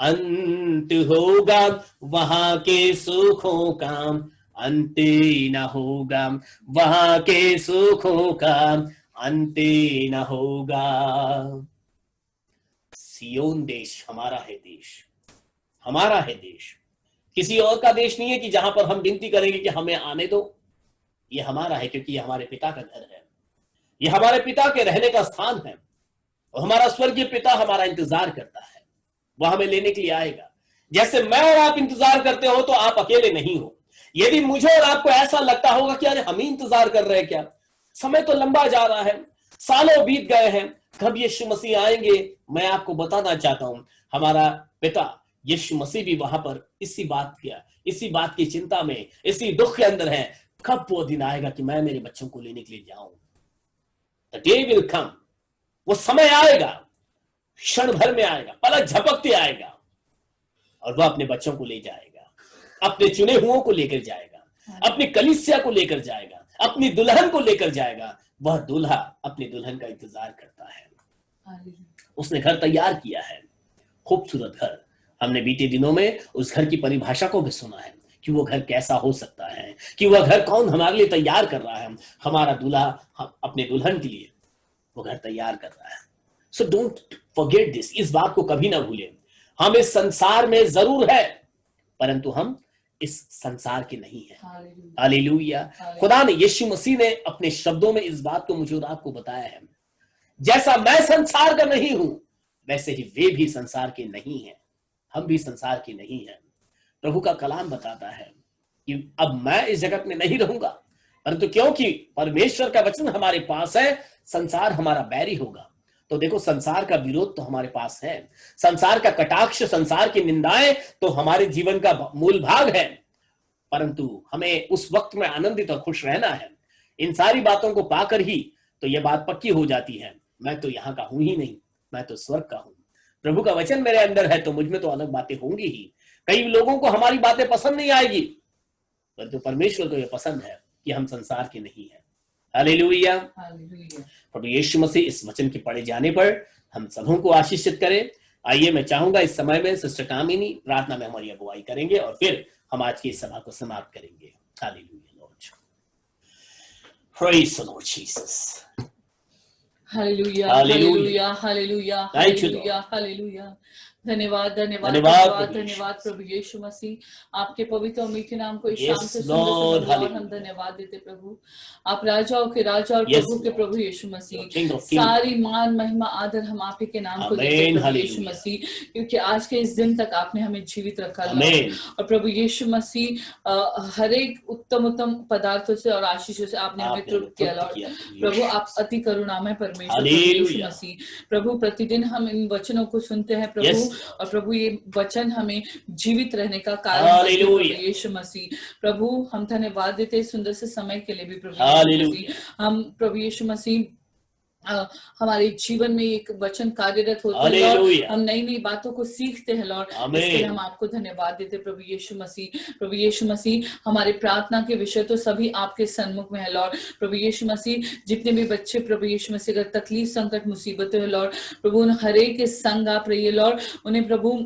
अंत होगा वहां के सुखों का, अंत न होगा वहां के सुखों का, अंत न होगा। सियोन देश हमारा है, देश हमारा है, देश किसी और का देश नहीं है कि जहां पर हम विनती करेंगे कि हमें आने दो। ये हमारा है क्योंकि ये हमारे पिता का घर है, ये हमारे पिता के रहने का स्थान है, और हमारा स्वर्गीय पिता हमारा इंतजार करता है, वह हमें लेने के लिए आएगा। जैसे मैं और आप इंतजार करते हो तो आप अकेले नहीं हो। यदि मुझे और आपको ऐसा लगता होगा कि अरे हम ही इंतजार कर रहे हैं क्या, समय तो लंबा जा रहा है, सालों बीत गए हैं, कब यीशु मसीह आएंगे, मैं आपको बताना चाहता हूं हमारा पिता यीशु मसीह भी वहां पर इसी बात की चिंता में, इसी दुख के अंदर है, कब वो दिन आएगा कि मैं मेरे बच्चों को लेने के लिए जाऊं। द डे विल कम, वो समय आएगा, क्षण भर में आएगा, पलक झपकते आएगा, और वह अपने बच्चों को ले जाएगा, अपने चुने हुओं को लेकर जाएगा, अपनी कलीसिया को लेकर जाएगा, अपनी दुल्हन को लेकर जाएगा। वह दूल्हा अपनी दुल्हन का इंतजार करता है, उसने घर तैयार किया है, खूबसूरत घर। हमने बीते दिनों में उस घर की परिभाषा को भी सुना है कि वो घर कैसा हो सकता है, कि वह घर कौन हमारे लिए तैयार कर रहा है। हमारा दूल्हा अपने दुल्हन के लिए वो घर तैयार कर रहा है। सो डोंट फॉरगेट दिस, इस बात को कभी ना भूलें। हम इस संसार में जरूर है, परंतु हम इस संसार के नहीं है। हालेलुया। खुदा ने, यीशु मसीह ने अपने शब्दों में इस बात को मुझे और आपको बताया है, जैसा मैं संसार का नहीं हूं वैसे ही वे भी संसार के नहीं हैं, हम भी संसार के नहीं हैं। प्रभु का कलाम बताता है कि अब मैं इस जगत में नहीं रहूंगा, परंतु क्योंकि परमेश्वर का वचन हमारे पास है, संसार हमारा बैरी होगा। तो देखो, संसार का विरोध तो हमारे पास है, संसार का कटाक्ष, संसार की निंदाएं तो हमारे जीवन का मूल भाग है, परंतु हमें उस वक्त में आनंदित और खुश रहना है। इन सारी बातों को पाकर ही तो यह बात पक्की हो जाती है, मैं तो यहाँ का हूं ही नहीं, मैं तो स्वर्ग का हूं। प्रभु का वचन मेरे अंदर है तो मुझ में तो अलग बातें होंगी ही। कई लोगों को हमारी बातें पसंद नहीं आएगी, परंतु परमेश्वर को यह पसंद है कि हम संसार के नहीं है। हालेलुया। प्रभु यीशु मसीह इस वचन के पढ़े जाने पर हम सबों को आशीषित करें। आइए, मैं चाहूंगा इस समय में सिस्टर कामिनी प्रार्थना में हमारी अगुवाई करेंगे और फिर हम आज की इस सभा को समाप्त करेंगे। Hallelujah Lord, praise the Lord Jesus. Hallelujah hallelujah hallelujah hallelujah hallelujah. धन्यवाद धन्यवाद धन्यवाद धन्यवाद प्रभु यीशु मसीह, आपके पवित्र और मीठे नाम को इस शाम से सुंदर और हम धन्यवाद देते प्रभु। आप राजाओं के राजा और प्रभु के प्रभु यीशु मसीह, सारी मान महिमा आदर हम आप ही के नाम को देते प्रभु यीशु मसीह, क्योंकि आज के इस दिन तक आपने हमें जीवित रखा। और प्रभु यीशु मसीह, हर एक उत्तम उत्तम पदार्थों से और आशीषों से आपने हमें तृप्त किया लॉर्ड। प्रभु आप अति करुणामय परमेश्वर यीशु मसीह। प्रभु प्रतिदिन हम इन वचनों को सुनते हैं प्रभु, और प्रभु ये वचन हमें जीवित रहने का कारण प्रभु यीशु मसीह। प्रभु हम धन्यवाद देते हैं सुंदर से समय के लिए भी प्रभु यीशु मसीह। हम प्रभु यीशु मसीह हमारे जीवन में एक वचन कार्यरत होता है लॉर्ड, हम नई नई बातों को सीखते हैं लॉर्ड, इसके लिए हम आपको धन्यवाद देते प्रभु यीशु मसीह। प्रभु यीशु मसीह, हमारे प्रार्थना के विषय तो सभी आपके सन्मुख में है लॉर्ड। प्रभु यीशु मसीह, जितने भी बच्चे प्रभु यीशु मसीह अगर तकलीफ संकट मुसीबतें है लॉर्ड, प्रभु उन हर एक के संग आप रहिए लॉर्ड, उन्हें प्रभु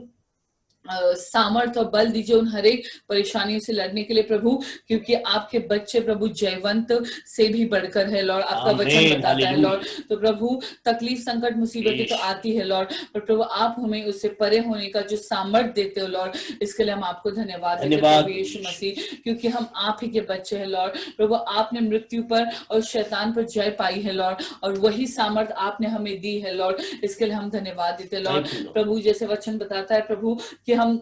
सामर्थ और बल दीजिए उन हर एक परेशानियों से लड़ने के लिए प्रभु, क्योंकि आपके बच्चे प्रभु जयवंत से भी बढ़कर है लॉर्ड, आपका वचन बताता है लॉर्ड। तो प्रभु तकलीफ संकट मुसीबतें तो आती है लॉर्ड, पर प्रभु आप हमें उससे परे होने का जो सामर्थ देते हो लॉर्ड, इसके लिए हम आपको धन्यवाद देते प्रभु यीशु मसीह, क्योंकि हम आप ही के बच्चे हैं लॉर्ड। प्रभु आपने मृत्यु पर और शैतान पर जय पाई है लॉर्ड, और वही सामर्थ आपने हमें दी है लॉर्ड, इसके लिए हम धन्यवाद देते लॉर्ड। प्रभु जैसे वचन बताता है प्रभु कि हम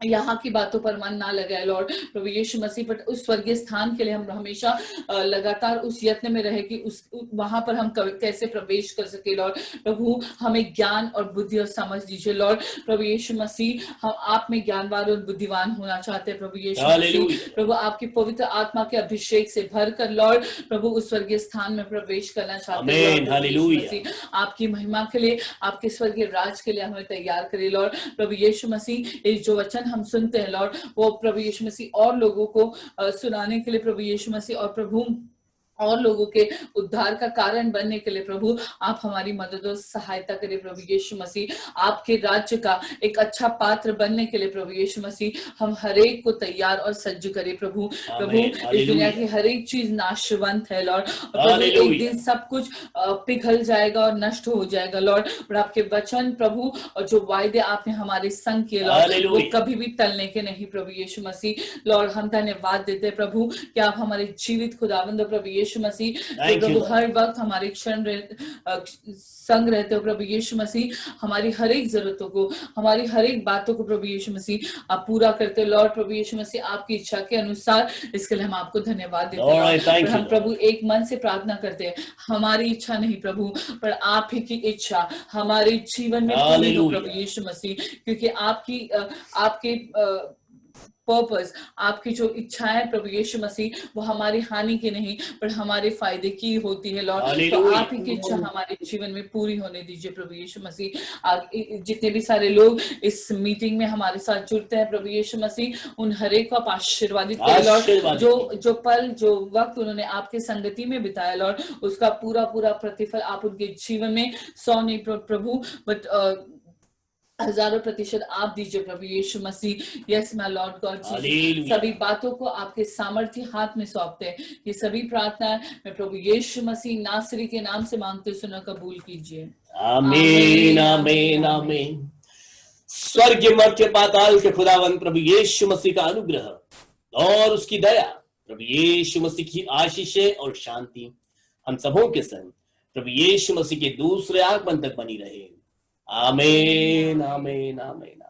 यहाँ की बातों पर मन ना लगाए लॉर्ड, प्रभु यीशु मसीह पर उस स्वर्गीय स्थान के लिए हम हमेशा लगातार उस यत्न में रहे कि उस वहां पर हम कैसे प्रवेश कर सके लॉर्ड। प्रभु हमें ज्ञान और बुद्धि और समझ दीजिए लॉर्ड। प्रभु यीशु मसीह, हम आप में ज्ञानवान और बुद्धिमान होना चाहते हैं प्रभु यीशु मसीह। प्रभु आपकी पवित्र आत्मा के अभिषेक से भर कर लॉर्ड, प्रभु उस स्वर्गीय स्थान में प्रवेश करना चाहते हैं। आपकी महिमा के लिए, आपके स्वर्गीय राज के लिए हमें तैयार करिए लॉर्ड। प्रभु यीशु मसीह, जो वचन हम सुनते हैं लॉर्ड, वो प्रभु यीशु मसीह और लोगों को सुनाने के लिए प्रभु यीशु मसीह, और प्रभु और लोगों के उद्धार का कारण बनने के लिए प्रभु आप हमारी मदद और सहायता करें प्रभु यीशु मसीह। आपके राज्य का एक अच्छा पात्र बनने के लिए प्रभु यीशु मसीह हम हर एक को तैयार और सज्ज करें प्रभु। प्रभु इस दुनिया की हर एक चीज नाशवंत है लॉर्ड, और प्रभु एक दिन सब कुछ पिघल जाएगा और नष्ट हो जाएगा लॉर्ड, और आपके वचन प्रभु और जो वायदे आपने हमारे संग किए लॉर्ड वो कभी भी टलने के नहीं प्रभु यीशु मसीह। लॉर्ड हम धन्यवाद देते हैं प्रभु कि आप हमारे जीवित खुदावंद प्रभु यीशु मसीह, जो प्रभु हर वक्त हमारे क्षण संग रहते हो प्रभु यीशु मसीह, हमारी हर एक जरूरतों को, हमारी हर एक बातों को प्रभु यीशु मसीह आप पूरा करते हो लॉर्ड प्रभु यीशु मसीह, आपकी इच्छा के अनुसार। इसके लिए हम आपको धन्यवाद देते हैं। हम प्रभु एक मन से प्रार्थना करते हैं, हमारी इच्छा नहीं प्रभु पर आप ही की इच्छा हमारे जीवन में पूरी हो प्रभु यीशु मसीह, क्योंकि आपके पर्पस, आपकी जो इच्छाएं प्रभु यीशु मसीह वो हमारी हानि की नहीं पर हमारे फायदे की होती है लॉर्ड। तो आप ही की इच्छा हमारे जीवन में पूरी होने दीजिए प्रभु यीशु मसीह। जितने भी सारे लोग इस मीटिंग में हमारे साथ जुड़ते हैं प्रभु यीशु मसीह, उन हर एक को आप आशीर्वादित करें लॉर्ड। जो पल जो वक्त उन्होंने आपके संगति में बिताया लॉर्ड, उसका पूरा प्रतिफल आप उनके जीवन में 100 नहीं प्रभु बट 1000% आप दीजिए प्रभु यीशु मसीह। Yes my lord god Jesus, सभी बातों को आपके सामर्थ्य हाथ में सौंपते हैं। ये सभी प्रार्थना मैं प्रभु यीशु मसीह नासरी के नाम से मांगते सुना कबूल कीजिए। आमीन आमीन आमीन। स्वर्ग मर्त्य पाताल के खुदावंत प्रभु यीशु मसीह का अनुग्रह और उसकी दया, प्रभु यीशु मसीह की आशीषें और शांति हम सबों के संग प्रभु यीशु मसीह के दूसरे आगमन तक बनी रहे। आमीन आमीन आमीन।